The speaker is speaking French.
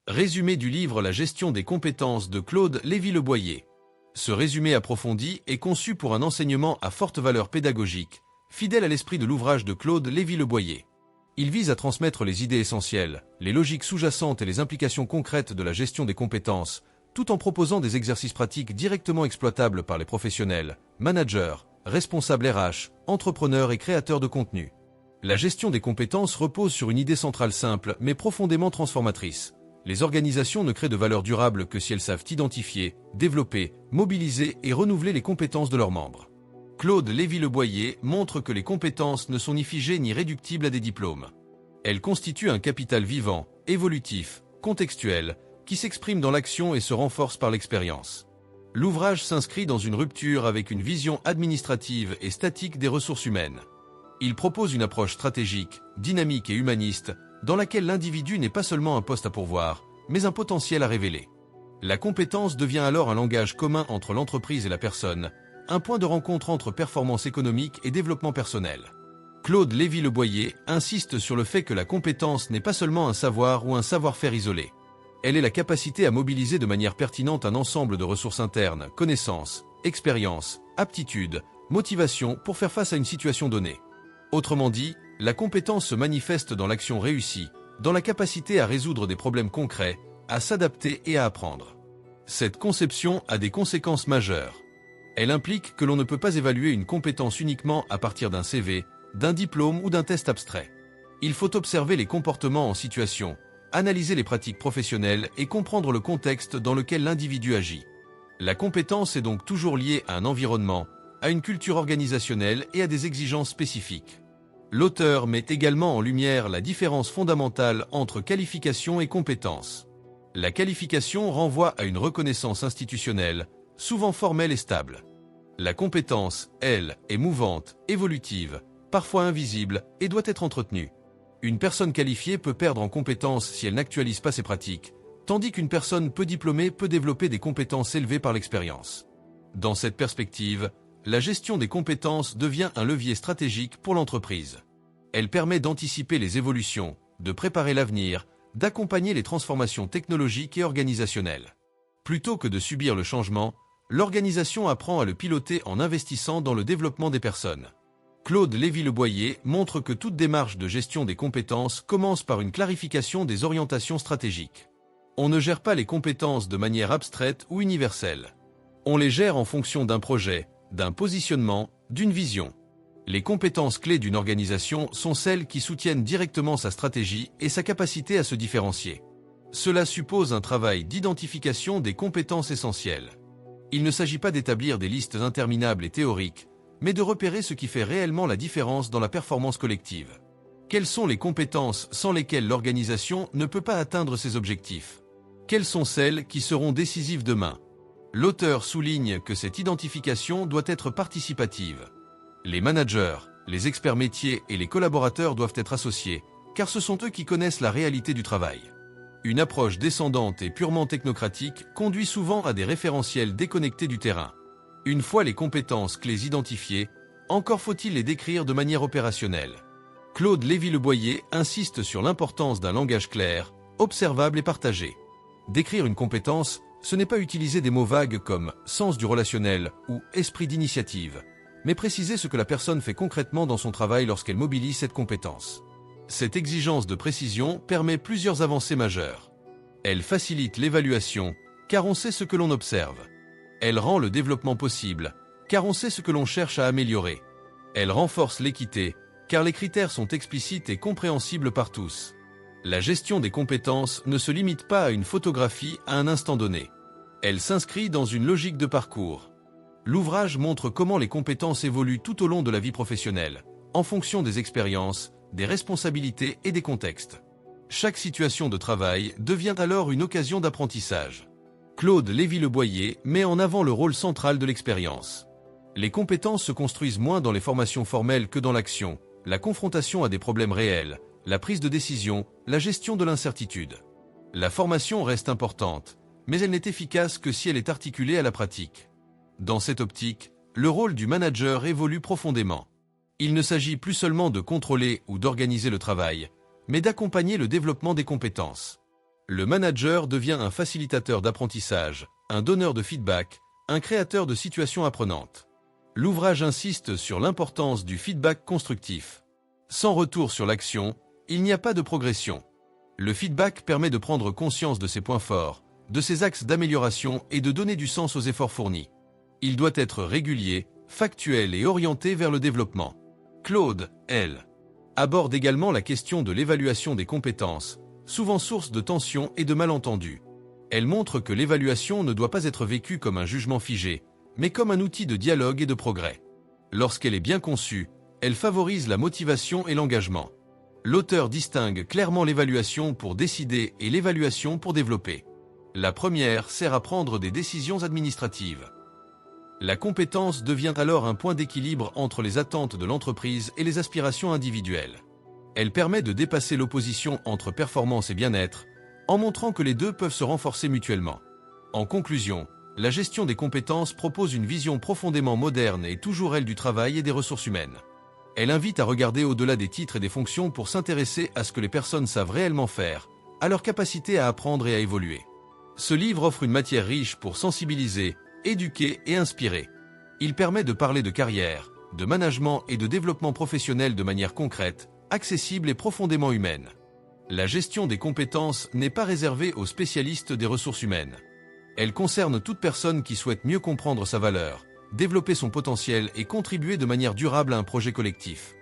Résumé du livre La gestion des compétences de Claude Lévy-Le Ce résumé approfondi est conçu pour un enseignement à forte valeur pédagogique, fidèle à l'esprit de l'ouvrage de Claude Lévy-Le. Il vise à transmettre les idées essentielles, les logiques sous-jacentes et les implications concrètes de la gestion des compétences, tout en proposant des exercices pratiques directement exploitables par les professionnels, managers, responsables RH, entrepreneurs et créateurs de contenu. La gestion des compétences repose sur une idée centrale simple mais profondément transformatrice. Les organisations ne créent de valeur durable que si elles savent identifier, développer, mobiliser et renouveler les compétences de leurs membres. Claude Lévy-Le montre que les compétences ne sont ni figées ni réductibles à des diplômes. Elles constituent un capital vivant, évolutif, contextuel, qui s'exprime dans l'action et se renforce par l'expérience. L'ouvrage s'inscrit dans une rupture avec une vision administrative et statique des ressources humaines. Il propose une approche stratégique, dynamique et humaniste, dans laquelle l'individu n'est pas seulement un poste à pourvoir, mais un potentiel à révéler. La compétence devient alors un langage commun entre l'entreprise et la personne, un point de rencontre entre performance économique et développement personnel. Claude Lévy-Le insiste sur le fait que la compétence n'est pas seulement un savoir ou un savoir-faire isolé. Elle est la capacité à mobiliser de manière pertinente un ensemble de ressources internes, connaissances, expériences, aptitudes, motivations pour faire face à une situation donnée. Autrement dit, la compétence se manifeste dans l'action réussie, dans la capacité à résoudre des problèmes concrets, à s'adapter et à apprendre. Cette conception a des conséquences majeures. Elle implique que l'on ne peut pas évaluer une compétence uniquement à partir d'un CV, d'un diplôme ou d'un test abstrait. Il faut observer les comportements en situation, analyser les pratiques professionnelles et comprendre le contexte dans lequel l'individu agit. La compétence est donc toujours liée à un environnement, à une culture organisationnelle et à des exigences spécifiques. L'auteur met également en lumière la différence fondamentale entre qualification et compétence. La qualification renvoie à une reconnaissance institutionnelle, souvent formelle et stable. La compétence, elle, est mouvante, évolutive, parfois invisible et doit être entretenue. Une personne qualifiée peut perdre en compétences si elle n'actualise pas ses pratiques, tandis qu'une personne peu diplômée peut développer des compétences élevées par l'expérience. Dans cette perspective, la gestion des compétences devient un levier stratégique pour l'entreprise. Elle permet d'anticiper les évolutions, de préparer l'avenir, d'accompagner les transformations technologiques et organisationnelles. Plutôt que de subir le changement, l'organisation apprend à le piloter en investissant dans le développement des personnes. Claude Lévy-Le montre que toute démarche de gestion des compétences commence par une clarification des orientations stratégiques. On ne gère pas les compétences de manière abstraite ou universelle. On les gère en fonction d'un projet, d'un positionnement, d'une vision. Les compétences clés d'une organisation sont celles qui soutiennent directement sa stratégie et sa capacité à se différencier. Cela suppose un travail d'identification des compétences essentielles. Il ne s'agit pas d'établir des listes interminables et théoriques, mais de repérer ce qui fait réellement la différence dans la performance collective. Quelles sont les compétences sans lesquelles l'organisation ne peut pas atteindre ses objectifs? Quelles sont celles qui seront décisives demain? L'auteur souligne que cette identification doit être participative. Les managers, les experts métiers et les collaborateurs doivent être associés, car ce sont eux qui connaissent la réalité du travail. Une approche descendante et purement technocratique conduit souvent à des référentiels déconnectés du terrain. Une fois les compétences clés identifiées, encore faut-il les décrire de manière opérationnelle. Claude Lévy-Le insiste sur l'importance d'un langage clair, observable et partagé. Décrire une compétence, ce n'est pas utiliser des mots vagues comme « sens du relationnel » ou « esprit d'initiative », mais préciser ce que la personne fait concrètement dans son travail lorsqu'elle mobilise cette compétence. Cette exigence de précision permet plusieurs avancées majeures. Elle facilite l'évaluation, car on sait ce que l'on observe. Elle rend le développement possible, car on sait ce que l'on cherche à améliorer. Elle renforce l'équité, car les critères sont explicites et compréhensibles par tous. La gestion des compétences ne se limite pas à une photographie à un instant donné. Elle s'inscrit dans une logique de parcours. L'ouvrage montre comment les compétences évoluent tout au long de la vie professionnelle, en fonction des expériences, des responsabilités et des contextes. Chaque situation de travail devient alors une occasion d'apprentissage. Claude Lévy-Le met en avant le rôle central de l'expérience. Les compétences se construisent moins dans les formations formelles que dans l'action, la confrontation à des problèmes réels, la prise de décision, la gestion de l'incertitude. La formation reste importante, mais elle n'est efficace que si elle est articulée à la pratique. Dans cette optique, le rôle du manager évolue profondément. Il ne s'agit plus seulement de contrôler ou d'organiser le travail, mais d'accompagner le développement des compétences. Le manager devient un facilitateur d'apprentissage, un donneur de feedback, un créateur de situations apprenantes. L'ouvrage insiste sur l'importance du feedback constructif. Sans retour sur l'action, il n'y a pas de progression. Le feedback permet de prendre conscience de ses points forts, de ses axes d'amélioration et de donner du sens aux efforts fournis. Il doit être régulier, factuel et orienté vers le développement. Claude, elle, aborde également la question de l'évaluation des compétences, souvent source de tensions et de malentendus. Elle montre que l'évaluation ne doit pas être vécue comme un jugement figé, mais comme un outil de dialogue et de progrès. Lorsqu'elle est bien conçue, elle favorise la motivation et l'engagement. L'auteur distingue clairement l'évaluation pour décider et l'évaluation pour développer. La première sert à prendre des décisions administratives. La compétence devient alors un point d'équilibre entre les attentes de l'entreprise et les aspirations individuelles. Elle permet de dépasser l'opposition entre performance et bien-être, en montrant que les deux peuvent se renforcer mutuellement. En conclusion, la gestion des compétences propose une vision profondément moderne et toujours elle du travail et des ressources humaines. Elle invite à regarder au-delà des titres et des fonctions pour s'intéresser à ce que les personnes savent réellement faire, à leur capacité à apprendre et à évoluer. Ce livre offre une matière riche pour sensibiliser, éduquer et inspirer. Il permet de parler de carrière, de management et de développement professionnel de manière concrète, accessible et profondément humaine. La gestion des compétences n'est pas réservée aux spécialistes des ressources humaines. Elle concerne toute personne qui souhaite mieux comprendre sa valeur, développer son potentiel et contribuer de manière durable à un projet collectif.